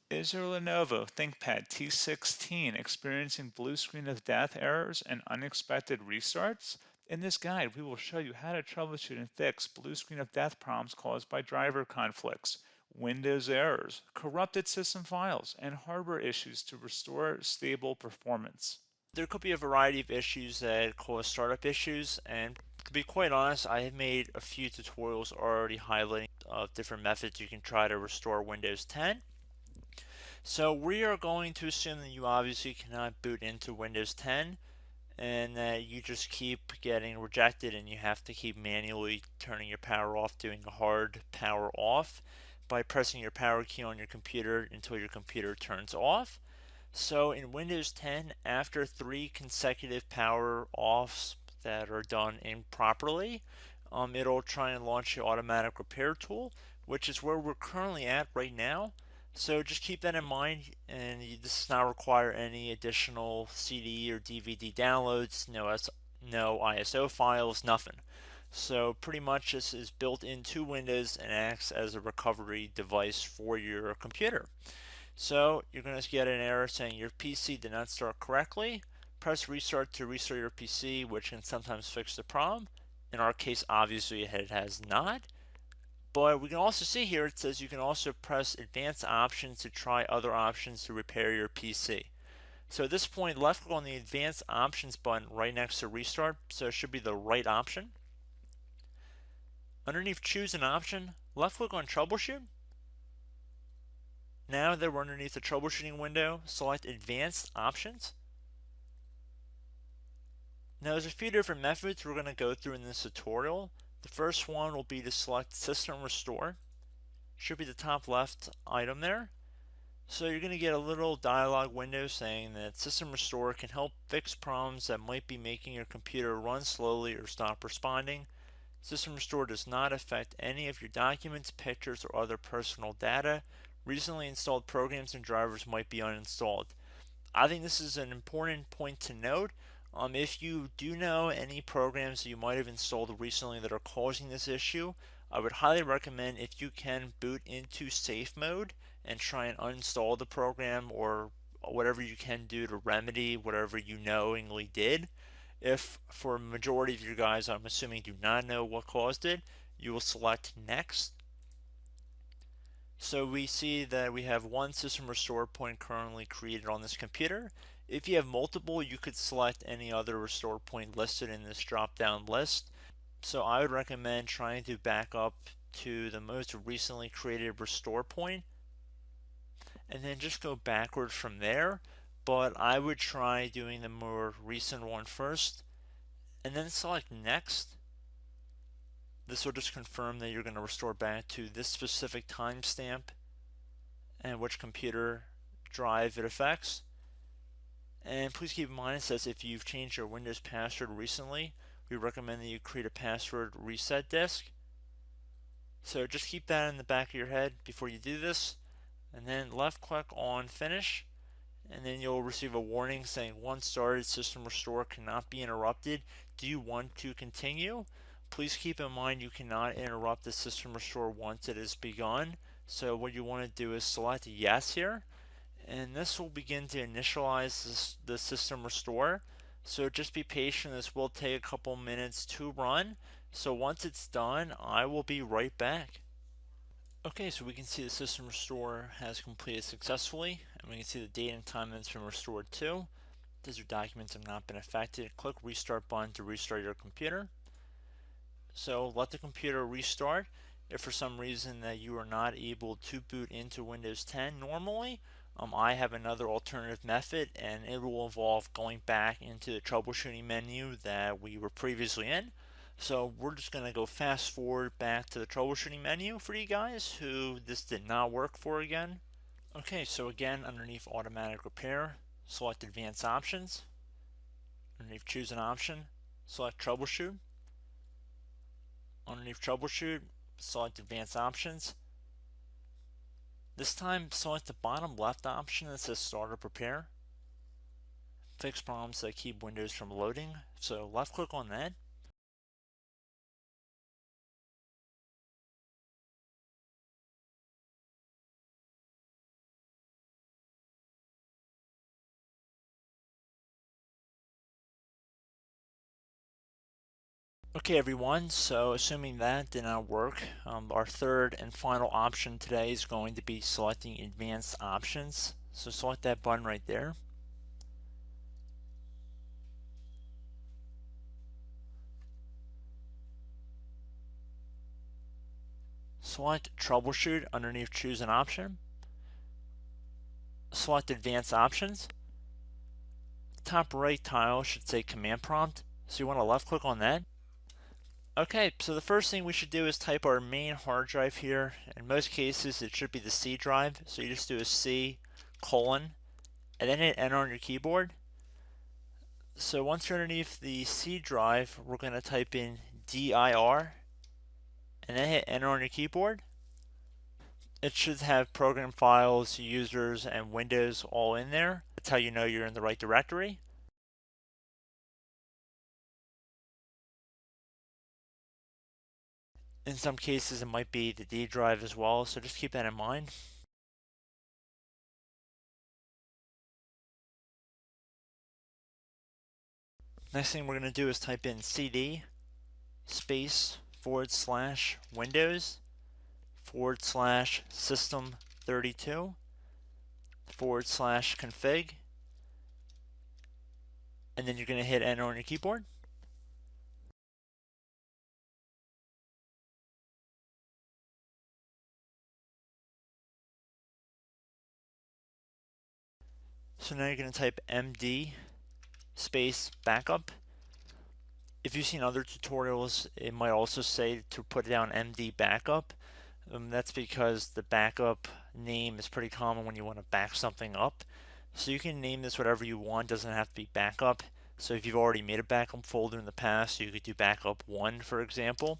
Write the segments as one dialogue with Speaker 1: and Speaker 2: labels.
Speaker 1: Is your Lenovo ThinkPad T16 experiencing blue screen of death errors and unexpected restarts? In this guide, we will show you how to troubleshoot and fix blue screen of death problems caused by driver conflicts, Windows errors, corrupted system files, and hardware issues to restore stable performance.
Speaker 2: There could be a variety of issues that cause startup issues, and to be quite honest, I have made a few tutorials already highlighting different methods you can try to restore Windows 10. So we are going to assume that you obviously cannot boot into Windows 10 and that you just keep getting rejected and you have to keep manually turning your power off, doing a hard power off by pressing your power key on your computer until your computer turns off. So in Windows 10, after 3 consecutive power offs that are done improperly, it'll try and launch the automatic repair tool, which is where we're currently at right now. So just keep that in mind, and this does not require any additional CD or DVD downloads, no ISO files, nothing. So pretty much this is built into Windows and acts as a recovery device for your computer. So you're going to get an error saying your PC did not start correctly. Press restart to restart your PC, which can sometimes fix the problem. In our case, obviously it has not. But we can also see here it says you can also press advanced options to try other options to repair your PC. So at this point, left click on the advanced options button right next to restart, so it should be the right option. Underneath choose an option, left click on troubleshoot. Now that we're underneath the troubleshooting window, select advanced options. Now there's a few different methods we're going to go through in this tutorial. The first one will be to select System Restore. Should be the top left item there. So you're going to get a little dialog window saying that System Restore can help fix problems that might be making your computer run slowly or stop responding. System Restore does not affect any of your documents, pictures, or other personal data. Recently installed programs and drivers might be uninstalled. I think this is an important point to note. If you do know any programs that you might have installed recently that are causing this issue, I would highly recommend if you can boot into safe mode and try and uninstall the program or whatever you can do to remedy whatever you knowingly did. If for a majority of you guys, I'm assuming do not know what caused it, you will select next. So we see that we have one system restore point currently created on this computer. If you have multiple, you could select any other restore point listed in this drop down list. So I would recommend trying to back up to the most recently created restore point and then just go backwards from there. But I would try doing the more recent one first and then select next. This will just confirm that you're going to restore back to this specific timestamp and which computer drive it affects. And please keep in mind it says if you've changed your Windows password recently, we recommend that you create a password reset disk. So just keep that in the back of your head before you do this, and then left click on finish, and then you'll receive a warning saying once started, system restore cannot be interrupted. Do you want to continue? Please keep in mind you cannot interrupt the system restore once it is begun. So what you want to do is select yes here, and this will begin to initialize the system restore. So just be patient, this will take a couple minutes to run. So once it's done, I will be right back. Okay, so we can see the system restore has completed successfully, and we can see the date and time that it's been restored to. These your documents have not been affected. Click restart button to restart your computer. So let the computer restart. If for some reason that you are not able to boot into Windows 10 normally, I have another alternative method, and it will involve going back into the troubleshooting menu that we were previously in. So we're just going to go fast forward back to the troubleshooting menu for you guys who this did not work for again. Okay, so again, underneath automatic repair, select advanced options. Underneath choose an option, select troubleshoot. Underneath troubleshoot, select advanced options. This time, select the bottom left option that says start or prepare. Fix problems that keep Windows from loading. So left click on that. Okay everyone, so assuming that did not work, our third and final option today is going to be selecting advanced options. So select that button right there. Select troubleshoot underneath choose an option. Select advanced options. Top right tile should say command prompt. So you want to left click on that. Okay, so the first thing we should do is type our main hard drive here. In most cases, it should be the C drive. So you just do a C colon and then hit enter on your keyboard. So once you're underneath the C drive, we're going to type in dir and then hit enter on your keyboard. It should have program files, users, and Windows all in there. That's how you know you're in the right directory. In some cases, it might be the D drive as well, so just keep that in mind. Next thing we're going to do is type in cd space / Windows / system 32 / config, and then you're going to hit enter on your keyboard. So now you're going to type md space backup. If you've seen other tutorials, it might also say to put down md backup. That's because the backup name is pretty common when you want to back something up. So you can name this whatever you want, doesn't have to be backup. So if you've already made a backup folder in the past, you could do backup 1, for example.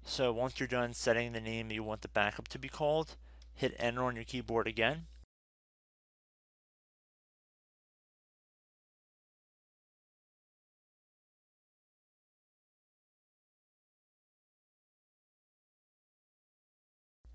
Speaker 2: So once you're done setting the name you want the backup to be called, hit enter on your keyboard again.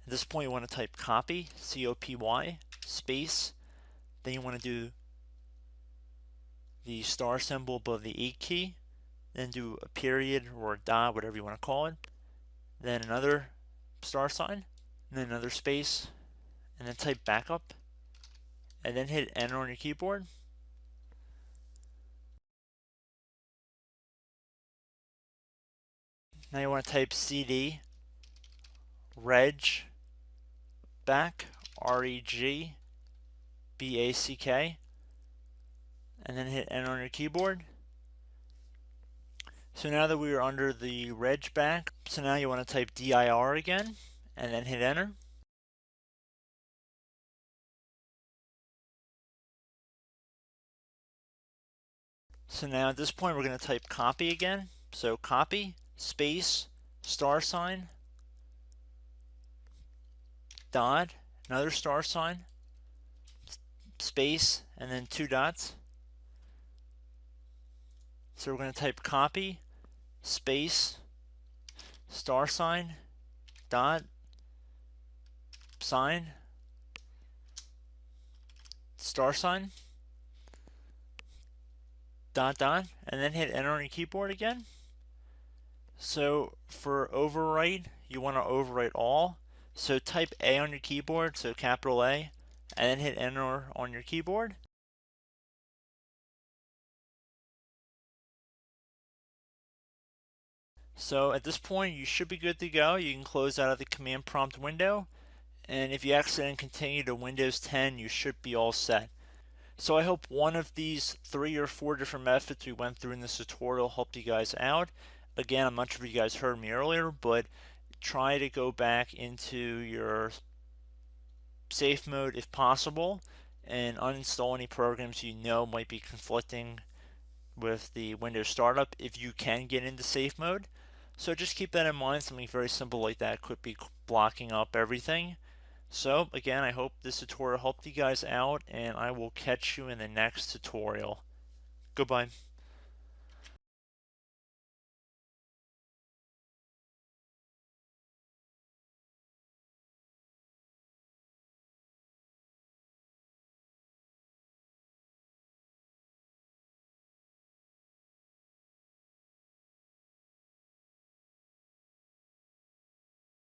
Speaker 2: At this point, you want to type copy, C-O-P-Y, space. Then you want to do the star symbol above the 8 key. Then do a period or a dot, whatever you want to call it. Then another star sign, and then another space, and then type backup, and then hit enter on your keyboard. Now you want to type cd reg back, REG BACK, and then hit enter on your keyboard. So now that we are under the reg back, so now you want to type dir again, and then hit enter. So now at this point we're going to type copy again. So copy, space, star sign, dot, another star sign, space, and then 2 dots. So we're going to type copy, space, star sign, dot, sign, star sign, dot, dot, and then hit enter on your keyboard again. So for overwrite, you want to overwrite all. So type A on your keyboard, so capital A, and then hit enter on your keyboard. So at this point, you should be good to go. You can close out of the command prompt window. And if you accidentally continue to Windows 10, you should be all set. So I hope one of these 3 or 4 different methods we went through in this tutorial helped you guys out. Again, I'm not sure if you guys heard me earlier, but try to go back into your safe mode if possible and uninstall any programs you know might be conflicting with the Windows startup if you can get into safe mode. So just keep that in mind. Something very simple like that could be blocking up everything. So again, I hope this tutorial helped you guys out, and I will catch you in the next tutorial. Goodbye.